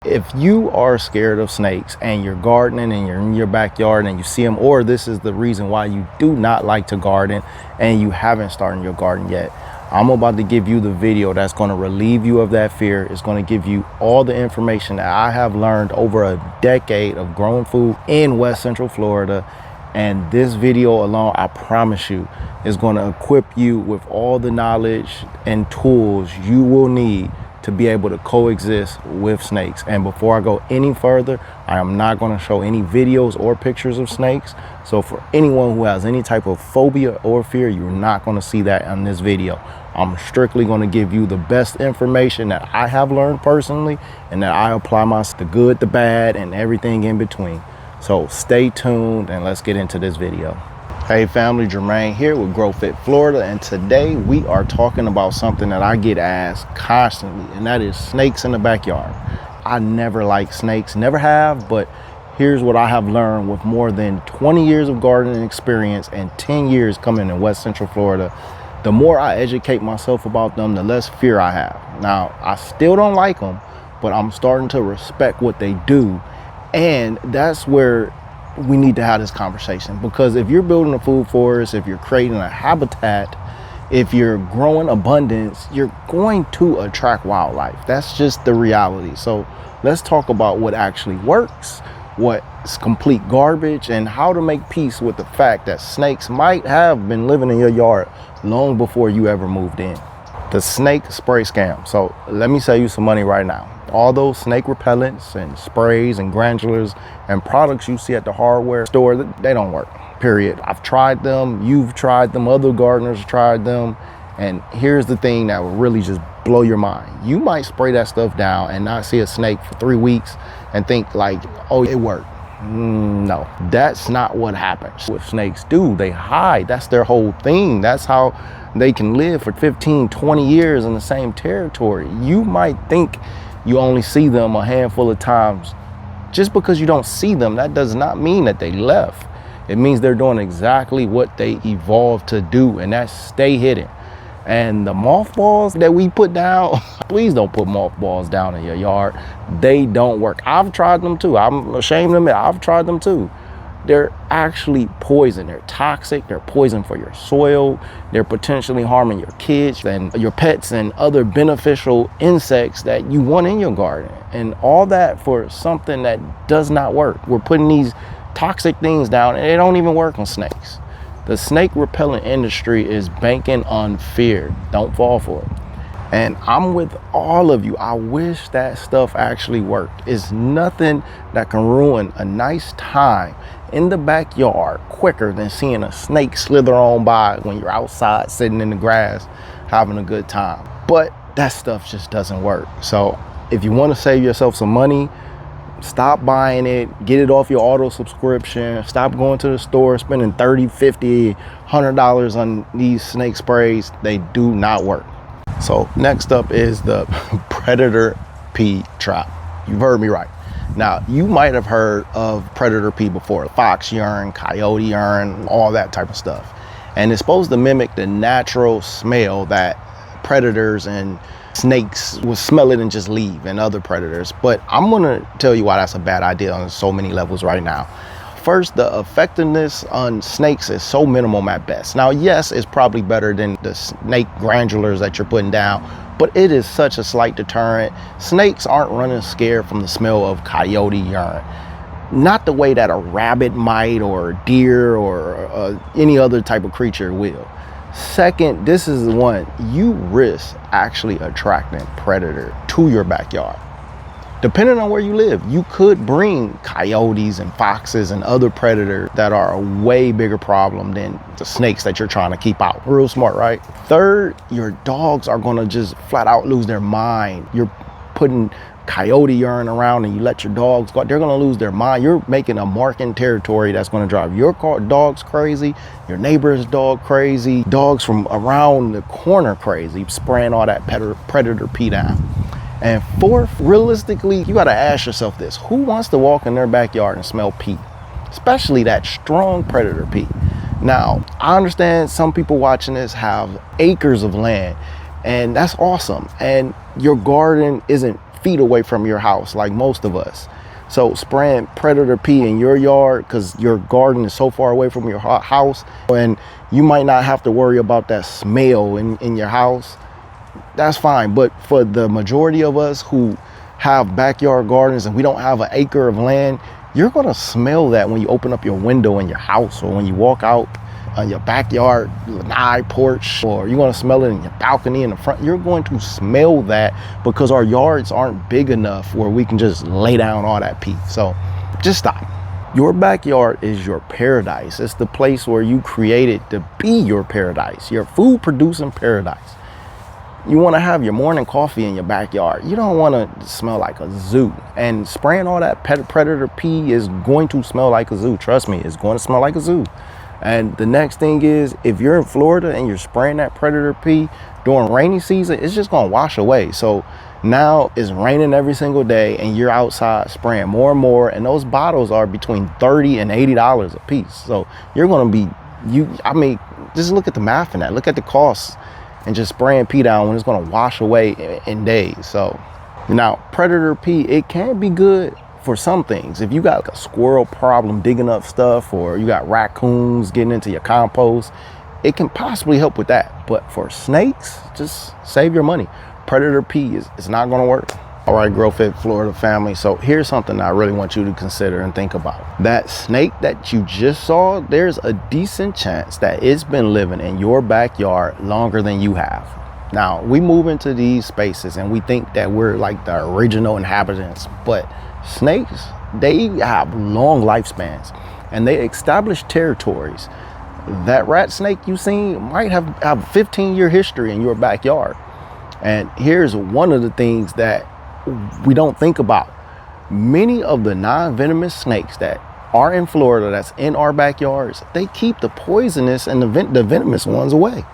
If you are scared of snakes and you're gardening and you're in your backyard and you see them, or this is the reason why you do not like to garden and you haven't started your garden yet, I'm about to give you the video that's going to relieve you of that fear. It's going to give you all the information that I have learned over a decade of growing food in West Central Florida. And this video alone, I promise you, is going to equip you with all the knowledge and tools you will need to be able to coexist with snakes. And before I go any further, I am not going to show any videos or pictures of snakes. So for anyone who has any type of phobia or fear, you're not going to see that on this video. I'm strictly going to give you the best information that I have learned personally and that I apply myself, the good, the bad, and everything in between. So stay tuned and let's get into this video. Hey family, Jermaine here with GrowFit Florida, and today we are talking about something that I get asked constantly, and that is snakes in the backyard. I never liked snakes, never have, but here's what I have learned with more than 20 years of gardening experience and 10 years coming in West Central Florida. The more I educate myself about them, the less fear I have. Now, I still don't like them, but I'm starting to respect what they do, and that's where we need to have this conversation, because if you're building a food forest, if you're creating a habitat, if you're growing abundance, you're going to attract wildlife. That's just the reality. So let's talk about what actually works, what's complete garbage, and how to make peace with the fact that snakes might have been living in your yard long before you ever moved in. The snake spray scam. So let me save you some money right now. All those snake repellents and sprays and granulars and products you see at the hardware store, they don't work, period. I've tried them, you've tried them, other gardeners tried them, and here's the thing that will really just blow your mind. You might spray that stuff down and not see a snake for 3 weeks and think like, oh, it worked. No, that's not what happens. What snakes do, they hide. That's their whole thing. That's how they can live for 15, 20 years in the same territory. You might think you only see them a handful of times. Just because you don't see them, that does not mean that they left. It means they're doing exactly what they evolved to do, and that's stay hidden. And the mothballs that we put down, please don't put mothballs down in your yard. They don't work. I've tried them too. I'm ashamed to admit, I've tried them too. They're actually poison. They're toxic. They're poison for your soil. They're potentially harming your kids and your pets and other beneficial insects that you want in your garden. And all that for something that does not work. We're putting these toxic things down and they don't even work on snakes. The snake repellent industry is banking on fear. Don't fall for it. And I'm with all of you. I wish that stuff actually worked. It's nothing that can ruin a nice time in the backyard quicker than seeing a snake slither on by when you're outside sitting in the grass having a good time. But that stuff just doesn't work. So if you want to save yourself some money, stop buying it, get it off your auto subscription, stop going to the store, spending $30, $50, $100 on these snake sprays. They do not work. So next up is the predator pee trap. You've heard me right. Now, you might have heard of predator pee before, fox urine, coyote urine, all that type of stuff. And it's supposed to mimic the natural smell that predators and snakes will smell it and just leave, and other predators. But I'm gonna tell you why that's a bad idea on so many levels right now. First, the effectiveness on snakes is so minimum at best. Now, yes, it's probably better than the snake granulars that you're putting down, but it is such a slight deterrent. Snakes aren't running scared from the smell of coyote urine. Not the way that a rabbit might, or a deer, or any other type of creature will. Second, this is the one, you risk actually attracting predator to your backyard. Depending on where you live, you could bring coyotes and foxes and other predators that are a way bigger problem than the snakes that you're trying to keep out. Real smart, right? Third, your dogs are gonna just flat out lose their mind. You're putting coyote urine around and you let your dogs go, they're gonna lose their mind. You're making a marking territory that's gonna drive your dogs crazy, your neighbor's dog crazy, dogs from around the corner crazy, spraying all that predator pee down. And fourth, realistically, you gotta ask yourself this: who wants to walk in their backyard and smell pee? Especially that strong predator pee. Now, I understand some people watching this have acres of land, and that's awesome. And your garden isn't feet away from your house, like most of us. So spraying predator P in your yard, because your garden is so far away from your house, and you might not have to worry about that smell in your house, that's fine. But for the majority of us who have backyard gardens and we don't have an acre of land, you're gonna smell that when you open up your window in your house, or when you walk out on your backyard lanai porch, or you're gonna smell it in your balcony in the front. You're going to smell that because our yards aren't big enough where we can just lay down all that pee. So just stop. Your backyard is your paradise. It's the place where you created to be your paradise, your food producing paradise. You want to have your morning coffee in your backyard. You don't want to smell like a zoo. And spraying all that predator P is going to smell like a zoo. Trust me, it's going to smell like a zoo. And the next thing is, if you're in Florida and you're spraying that predator P during rainy season, it's just going to wash away. So now it's raining every single day and you're outside spraying more and more, and those bottles are between $30 and $80 a piece. So you're going to be, just look at the math in that. Look at the costs and just spraying P down when it's going to wash away in days. So now predator P, it can be good for some things. If you got like a squirrel problem digging up stuff, or you got raccoons getting into your compost, it can possibly help with that. But for snakes, just save your money. Predator P is not going to work. All right, GrowFit Florida family. So here's something I really want you to consider and think about. That snake that you just saw, there's a decent chance that it's been living in your backyard longer than you have. Now, we move into these spaces and we think that we're like the original inhabitants, but snakes, they have long lifespans and they establish territories. That rat snake you seen might have 15-year history in your backyard. And here's one of the things that we don't think about. Many of the non-venomous snakes that are in Florida, that's in our backyards, they keep the poisonous and the venomous ones away.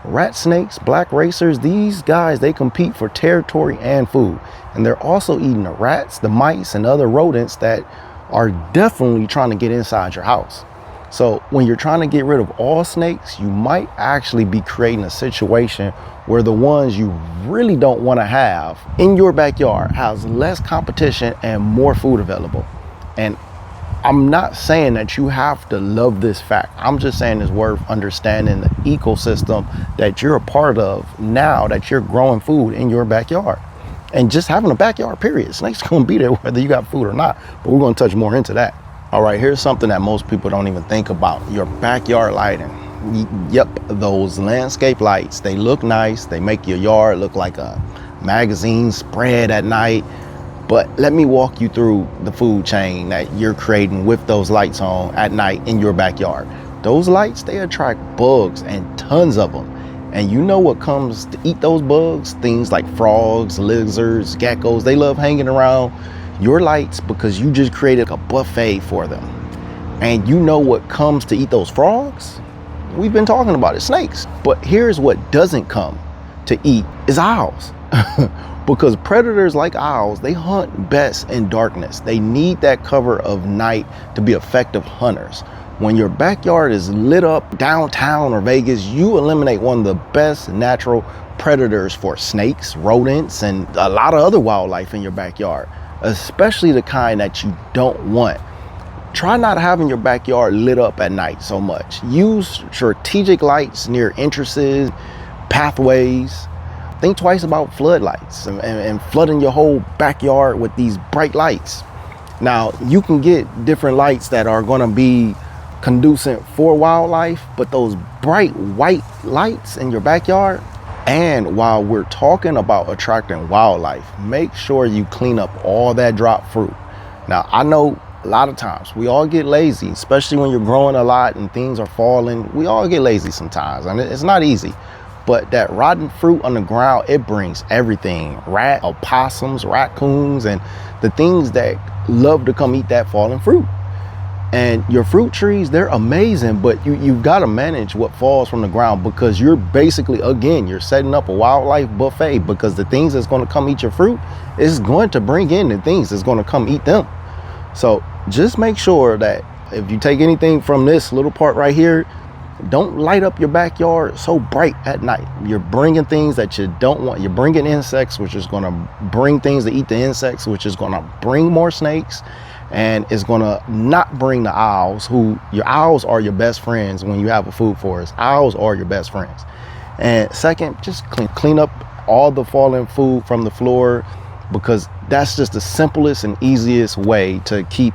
Rat snakes, black racers, these guys, they compete for territory and food. And they're also eating the rats, the mice, and other rodents that are definitely trying to get inside your house. So when you're trying to get rid of all snakes, you might actually be creating a situation where the ones you really don't want to have in your backyard has less competition and more food available. And I'm not saying that you have to love this fact. I'm just saying it's worth understanding the ecosystem that you're a part of now that you're growing food in your backyard. And just having a backyard, period. Snakes gonna be there whether you got food or not, but we're gonna touch more into that. All right, here's something that most people don't even think about. Your backyard lighting. Yep, those landscape lights, they look nice. They make your yard look like a magazine spread at night. But let me walk you through the food chain that you're creating with those lights on at night in your backyard. Those lights, they attract bugs, and tons of them. And you know what comes to eat those bugs? Things like frogs, lizards, geckos. They love hanging around your lights because you just created a buffet for them. And you know what comes to eat those frogs? We've been talking about it, snakes. But here's what doesn't come to eat is owls. Because predators like owls, they hunt best in darkness. They need that cover of night to be effective hunters. When your backyard is lit up downtown or Vegas, you eliminate one of the best natural predators for snakes, rodents, and a lot of other wildlife in your backyard, especially the kind that you don't want. Try not having your backyard lit up at night so much. Use strategic lights near entrances, pathways. Think twice about floodlights and flooding your whole backyard with these bright lights. Now, you can get different lights that are going to be conducive for wildlife, but those bright white lights in your backyard. And while we're talking about attracting wildlife, make sure you clean up all that dropped fruit. Now, I know a lot of times we all get lazy, especially when you're growing a lot and things are falling. We all get lazy sometimes, and it's not easy. But that rotten fruit on the ground, it brings everything. Opossums, raccoons, and the things that love to come eat that fallen fruit. And your fruit trees, they're amazing, but you've got to manage what falls from the ground, because you're basically, again, you're setting up a wildlife buffet, because the things that's going to come eat your fruit is going to bring in the things that's going to come eat them. So just make sure that if you take anything from this little part right here, Don't light up your backyard so bright at night. You're bringing things that you don't want. You're bringing insects, which is going to bring things to eat the insects, which is going to bring more snakes, and it's going to not bring the owls, who your owls are your best friends when you have a food forest. Owls are your best friends. And second, just clean up all the fallen food from the floor, because that's just the simplest and easiest way to keep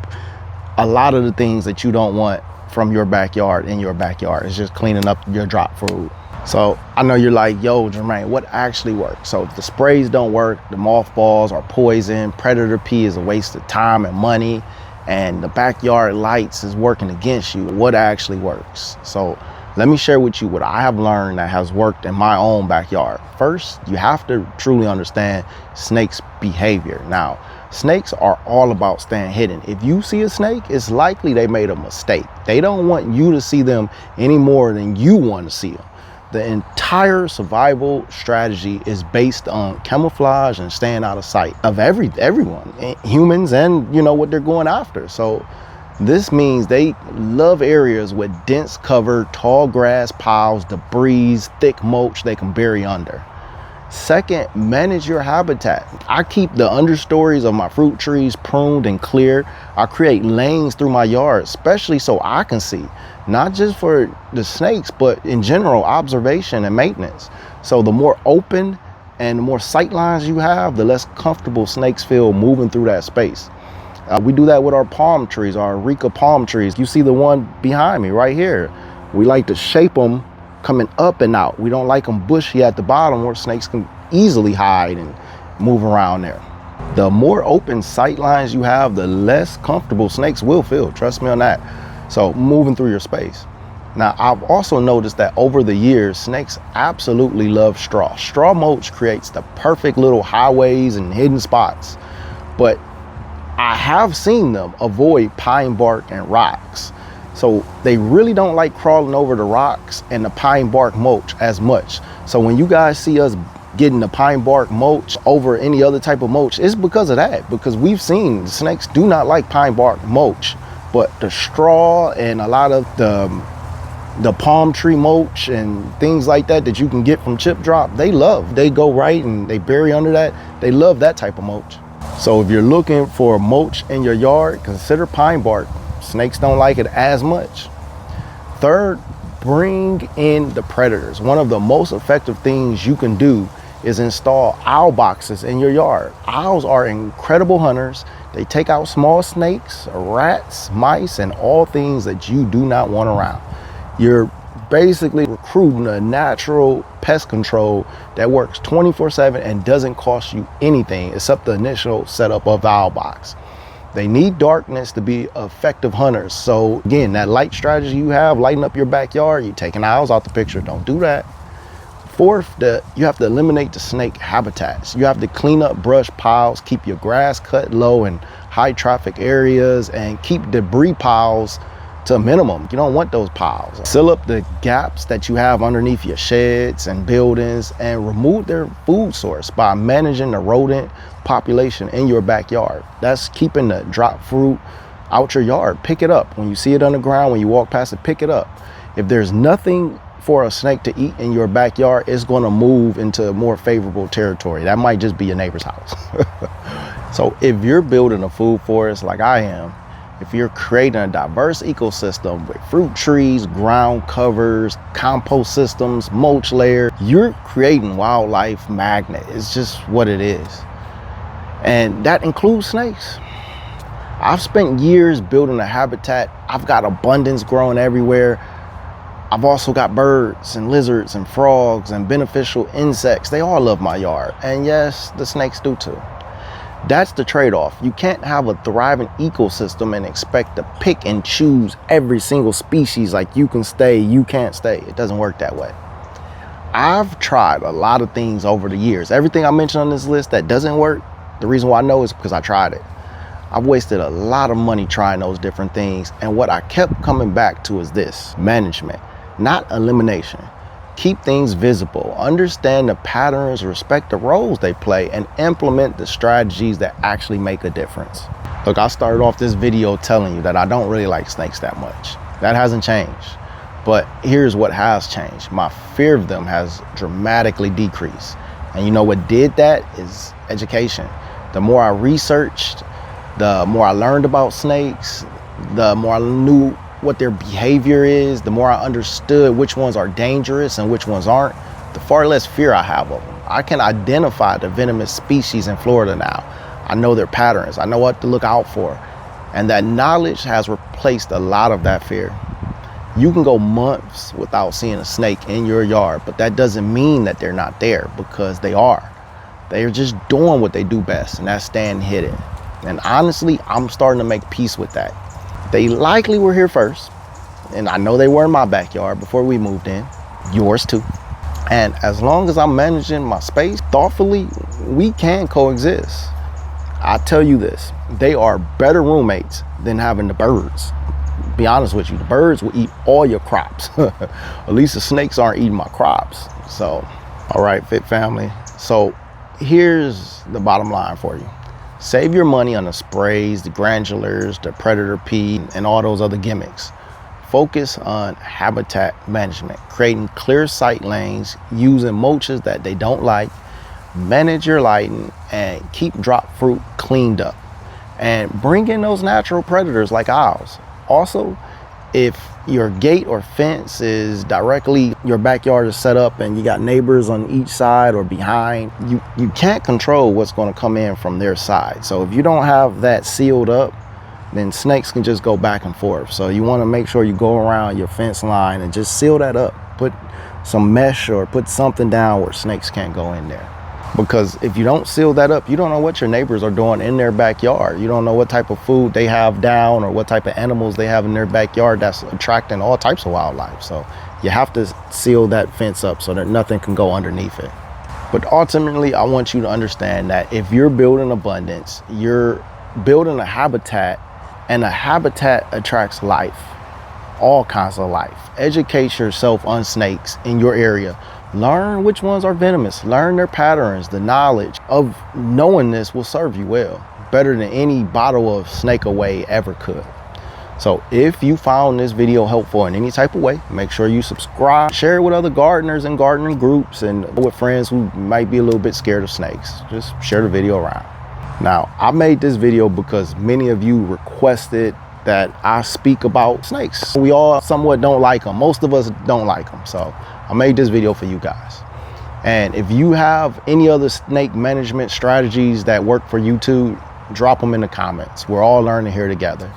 a lot of the things that you don't want from your backyard in your backyard. It's just cleaning up your drop food. So I know you're like, yo, Jermaine, what actually works? So if the sprays don't work, the mothballs are poison, predator pee is a waste of time and money, and the backyard lights is working against you, what actually works? So let me share with you what I have learned that has worked in my own backyard. First, you have to truly understand snakes' behavior. Now, snakes are all about staying hidden. If you see a snake, it's likely they made a mistake. They don't want you to see them any more than you want to see them. The entire survival strategy is based on camouflage and staying out of sight of everyone, humans, and you know what they're going after. So this means they love areas with dense cover, tall grass piles, debris, thick mulch they can bury under. Second, manage your habitat. I keep the understories of my fruit trees pruned and clear. I create lanes through my yard, especially so I can see, not just for the snakes, but in general, observation and maintenance. So the more open and the more sight lines you have, the less comfortable snakes feel moving through that space. We do that with our palm trees, our Areca palm trees. You see the one behind me right here. We like to shape them coming up and out. We don't like them bushy at the bottom where snakes can easily hide and move around there. The more open sight lines you have, the less comfortable snakes will feel. Trust me on that. So moving through your space. Now, I've also noticed that over the years, snakes absolutely love straw. Straw mulch creates the perfect little highways and hidden spots. But I have seen them avoid pine bark and rocks. So they really don't like crawling over the rocks and the pine bark mulch as much. So when you guys see us getting the pine bark mulch over any other type of mulch, it's because of that. Because we've seen the snakes do not like pine bark mulch, but the straw and a lot of the palm tree mulch and things like that that you can get from Chip Drop, they love. They go right and they bury under that. They love that type of mulch. So if you're looking for mulch in your yard, consider pine bark. Snakes don't like it as much. Third, bring in the predators. One of the most effective things you can do is install owl boxes in your yard. Owls are incredible hunters. They take out small snakes, rats, mice, and all things that you do not want around. You're basically recruiting a natural pest control that works 24/7 and doesn't cost you anything except the initial setup of the owl box. They need darkness to be effective hunters. So again, that light strategy you have, lighting up your backyard, you're taking owls out the picture. Don't do that. Fourth, you have to eliminate the snake habitats. You have to clean up brush piles, keep your grass cut low in high traffic areas, and keep debris piles to a minimum. You don't want those piles. Seal up the gaps that you have underneath your sheds and buildings, and remove their food source by managing the rodent population in your backyard. That's keeping the drop fruit out your yard. Pick it up. When you see it on the ground, when you walk past it, pick it up. If there's nothing for a snake to eat in your backyard, it's going to move into more favorable territory. That might just be your neighbor's house. So if you're building a food forest like I am, if you're creating a diverse ecosystem with fruit trees, ground covers, compost systems, mulch layer, you're creating wildlife magnet. It's just what it is. And that includes snakes. I've spent years building a habitat. I've got abundance growing everywhere. I've also got birds and lizards and frogs and beneficial insects. They all love my yard. And yes, the snakes do too. That's the trade-off. You can't have a thriving ecosystem and expect to pick and choose every single species like you can stay, you can't stay. It doesn't work that way. I've tried a lot of things over the years. Everything I mentioned on this list that doesn't work, the reason why I know is because I tried it. I've wasted a lot of money trying those different things. And what I kept coming back to is this: management, not elimination. Keep things visible, understand the patterns, respect the roles they play, and implement the strategies that actually make a difference. Look, I started off this video telling you that I don't really like snakes that much. That hasn't changed. But here's what has changed. My fear of them has dramatically decreased. And you know what did that is education. The more I researched, the more I learned about snakes, the more I knew what their behavior is, the more I understood which ones are dangerous and which ones aren't, the far less fear I have of them. I can identify the venomous species in Florida now. I know their patterns. I know what to look out for. And that knowledge has replaced a lot of that fear. You can go months without seeing a snake in your yard, but that doesn't mean that they're not there, because they are. They're just doing what they do best, and that's staying hidden. And honestly, I'm starting to make peace with that. They likely were here first, and I know they were in my backyard before we moved in, yours too. And as long as I'm managing my space thoughtfully, we can coexist. I tell you this, they are better roommates than having the birds. Be honest with you, the birds will eat all your crops. At least the snakes aren't eating my crops. So, all right, Fit family. So here's the bottom line for you. Save your money on the sprays, the granulars, the predator pee, and all those other gimmicks. Focus on habitat management, creating clear sight lanes, using mulches that they don't like, manage your lighting, and keep drop fruit cleaned up. And bring in those natural predators like owls. Also, if your gate or fence is directly, your backyard is set up and you got neighbors on each side or behind, you can't control what's going to come in from their side. So if you don't have that sealed up, then snakes can just go back and forth. So you want to make sure you go around your fence line and just seal that up. Put some mesh or put something down where snakes can't go in there. Because if you don't seal that up, you don't know what your neighbors are doing in their backyard. You don't know what type of food they have down or what type of animals they have in their backyard that's attracting all types of wildlife. So you have to seal that fence up so that nothing can go underneath it. But ultimately, I want you to understand that if you're building abundance, you're building a habitat, and a habitat attracts life, all kinds of life. Educate yourself on snakes in your area. Learn which ones are venomous. Learn their patterns. The knowledge of knowing this will serve you well, better than any bottle of Snake Away ever could. So if you found this video helpful in any type of way, make sure you subscribe, share it with other gardeners and gardening groups, and with friends who might be a little bit scared of snakes. Just share the video around. Now, I made this video because many of you requested that I speak about snakes. We all somewhat don't like them. Most of us don't like them. So I made this video for you guys. And if you have any other snake management strategies that work for you too, drop them in the comments. We're all learning here together.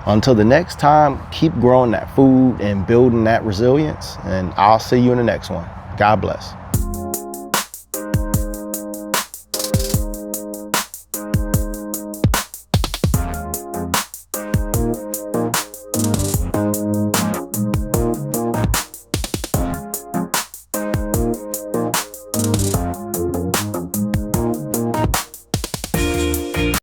Until the next time, keep growing that food and building that resilience. And I'll see you in the next one. God bless.